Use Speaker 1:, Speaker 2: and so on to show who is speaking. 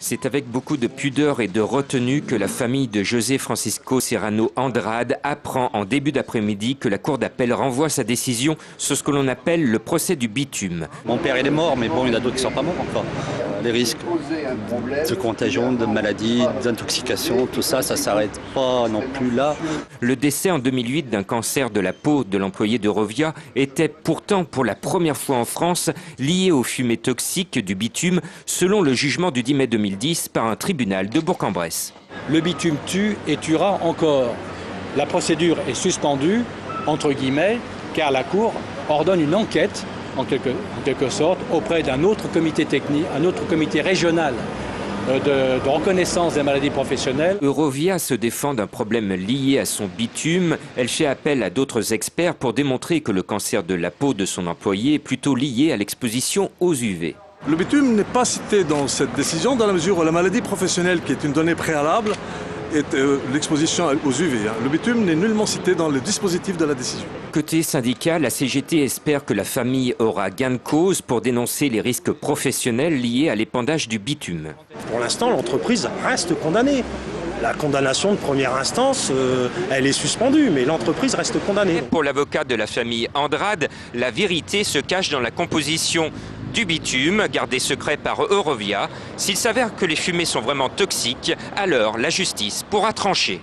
Speaker 1: C'est avec beaucoup de pudeur et de retenue que la famille de José Francisco Serrano Andrade apprend en début d'après-midi que la cour d'appel renvoie sa décision sur ce que l'on appelle le procès du bitume.
Speaker 2: Mon père il est mort, mais bon, il y en a d'autres qui ne sont pas morts encore. Les risques de contagion, de maladies, d'intoxication, tout ça, ça ne s'arrête pas non plus là.
Speaker 1: Le décès en 2008 d'un cancer de la peau de l'employé d'Eurovia était pourtant pour la première fois en France lié aux fumées toxiques du bitume, selon le jugement du 10 mai 2010 par un tribunal de Bourg-en-Bresse.
Speaker 3: Le bitume tue et tuera encore. La procédure est suspendue, entre guillemets, car la Cour ordonne une enquête, en quelque sorte, auprès d'un autre comité technique, un autre comité régional de reconnaissance des maladies professionnelles.
Speaker 1: Eurovia se défend d'un problème lié à son bitume. Elle fait appel à d'autres experts pour démontrer que le cancer de la peau de son employé est plutôt lié à l'exposition aux UV.
Speaker 4: Le bitume n'est pas cité dans cette décision dans la mesure où la maladie professionnelle, qui est une donnée préalable, est l'exposition aux UV. Le bitume n'est nullement cité dans le dispositif de la décision.
Speaker 1: Côté syndicat, la CGT espère que la famille aura gain de cause pour dénoncer les risques professionnels liés à l'épandage du bitume.
Speaker 5: Pour l'instant, l'entreprise reste condamnée. La condamnation de première instance, elle est suspendue, mais l'entreprise reste condamnée.
Speaker 1: Pour l'avocat de la famille Andrade, la vérité se cache dans la composition du bitume, gardé secret par Eurovia. S'il s'avère que les fumées sont vraiment toxiques, alors la justice pourra trancher.